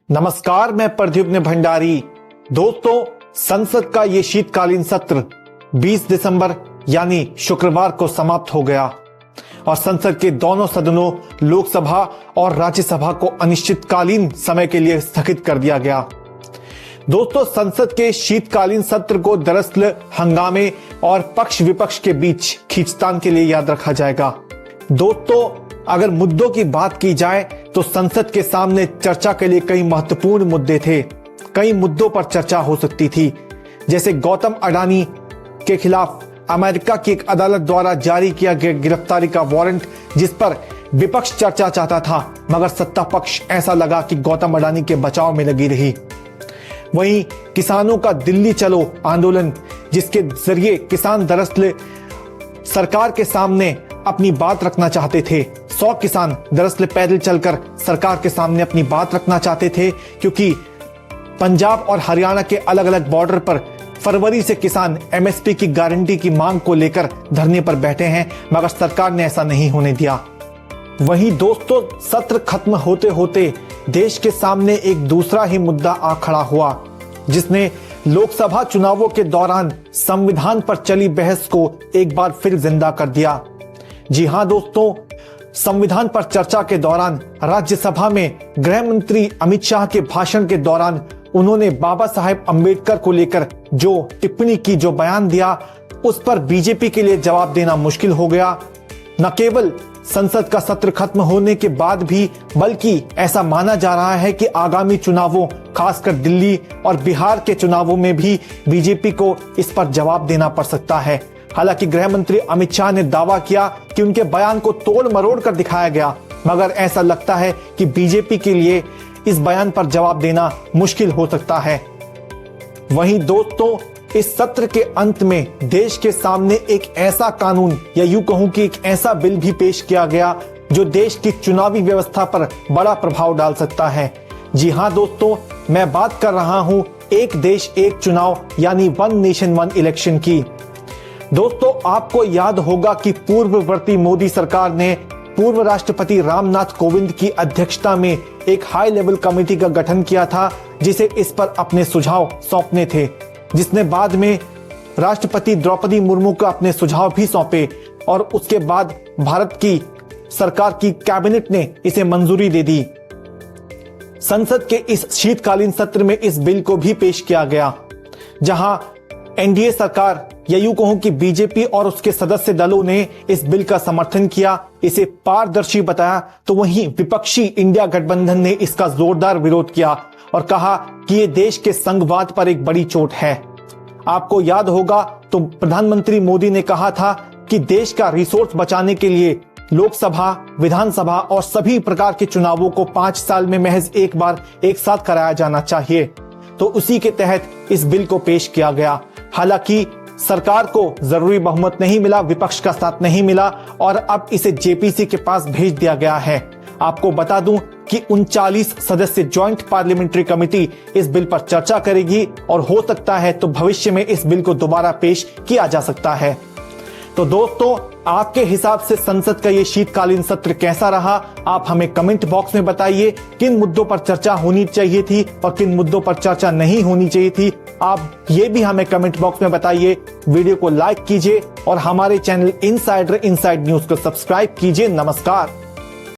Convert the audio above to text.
नमस्कार, मैं प्रद्युम्न भंडारी। दोस्तों, संसद का ये शीतकालीन सत्र 20 दिसंबर यानी शुक्रवार को समाप्त हो गया और संसद के दोनों सदनों लोकसभा और राज्यसभा को अनिश्चितकालीन समय के लिए स्थगित कर दिया गया। दोस्तों, संसद के शीतकालीन सत्र को दरअसल हंगामे और पक्ष विपक्ष के बीच खींचतान के लिए याद रखा जाएगा। दोस्तों, अगर मुद्दों की बात की जाए तो संसद के सामने चर्चा के लिए कई महत्वपूर्ण मुद्दे थे। कई मुद्दों पर चर्चा हो सकती थी, जैसे गौतम अडानी के खिलाफ अमेरिका की एक अदालत द्वारा जारी किया गया गिरफ्तारी का वारंट, जिस पर विपक्ष चर्चा चाहता था, मगर सत्ता पक्ष ऐसा लगा कि गौतम अडानी के बचाव में लगी रही। वहीं किसानों का दिल्ली चलो आंदोलन, जिसके जरिए किसान दरअसल सरकार के सामने अपनी बात रखना चाहते थे। 100 किसान दरअसल पैदल चलकर सरकार के सामने अपनी बात रखना चाहते थे, क्योंकि पंजाब और हरियाणा के अलग अलग बॉर्डर पर फरवरी से किसान एमएसपी की गारंटी की मांग को लेकर धरने पर बैठे हैं, मगर सरकार ने ऐसा नहीं होने दिया। वहीं दोस्तों, सत्र खत्म होते होते देश के सामने एक दूसरा ही मुद्दा आ खड़ा हुआ, जिसने लोकसभा चुनावों के दौरान संविधान पर चली बहस को एक बार फिर जिंदा कर दिया। जी हां दोस्तों, संविधान पर चर्चा के दौरान राज्यसभा में गृह मंत्री अमित शाह के भाषण के दौरान उन्होंने बाबा साहेब अंबेडकर को लेकर जो टिप्पणी की, जो बयान दिया, उस पर बीजेपी के लिए जवाब देना मुश्किल हो गया। न केवल संसद का सत्र खत्म होने के बाद भी, बल्कि ऐसा माना जा रहा है कि आगामी चुनावों, खासकर दिल्ली और बिहार के चुनावों में भी बीजेपी को इस पर जवाब देना पड़ सकता है। हालांकि गृह मंत्री अमित शाह ने दावा किया कि उनके बयान को तोड़ मरोड़ कर दिखाया गया, मगर ऐसा लगता है कि बीजेपी के लिए इस बयान पर जवाब देना मुश्किल हो सकता है। वहीं दोस्तों, इस सत्र के अंत में देश के सामने एक ऐसा कानून, या यूं कहूं कि एक ऐसा बिल भी पेश किया गया जो देश की चुनावी व्यवस्था पर बड़ा प्रभाव डाल सकता है। जी हां दोस्तों, मैं बात कर रहा हूं एक देश एक चुनाव यानी वन नेशन वन इलेक्शन की। दोस्तों, आपको याद होगा कि पूर्ववर्ती मोदी सरकार ने पूर्व राष्ट्रपति रामनाथ कोविंद की अध्यक्षता में एक हाई लेवल कमेटी का गठन किया था, जिसे इस पर अपने सुझाव सौंपने थे, जिसने बाद में राष्ट्रपति द्रौपदी मुर्मू को अपने सुझाव भी सौंपे और उसके बाद भारत की सरकार की कैबिनेट ने इसे मंजूरी दे दी। संसद के इस शीतकालीन सत्र में इस बिल को भी पेश किया गया, जहां एनडीए सरकार, या यूं कहूं कि बीजेपी और उसके सदस्य दलों ने इस बिल का समर्थन किया, इसे पारदर्शी बताया, तो वहीं विपक्षी इंडिया गठबंधन ने इसका जोरदार विरोध किया और कहा कि ये देश के संघवाद पर एक बड़ी चोट है। आपको याद होगा तो प्रधानमंत्री मोदी ने कहा था कि देश का रिसोर्स बचाने के लिए लोकसभा, विधानसभा और सभी प्रकार के चुनावों को 5 साल में महज एक बार एक साथ कराया जाना चाहिए। तो उसी के तहत इस बिल को पेश किया गया। हालांकि सरकार को जरूरी बहुमत नहीं मिला, विपक्ष का साथ नहीं मिला और अब इसे जेपीसी के पास भेज दिया गया है। आपको बता दूं कि 39 सदस्य ज्वाइंट पार्लियामेंट्री कमेटी इस बिल पर चर्चा करेगी और हो सकता है तो भविष्य में इस बिल को दोबारा पेश किया जा सकता है। तो दोस्तों, आपके हिसाब से संसद का ये शीतकालीन सत्र कैसा रहा? आप हमें कमेंट बॉक्स में बताइए। किन मुद्दों पर चर्चा होनी चाहिए थी और किन मुद्दों पर चर्चा नहीं होनी चाहिए थी, आप ये भी हमें कमेंट बॉक्स में बताइए। वीडियो को लाइक कीजिए और हमारे चैनल इनसाइडर इनसाइड न्यूज को सब्सक्राइब कीजिए। नमस्कार।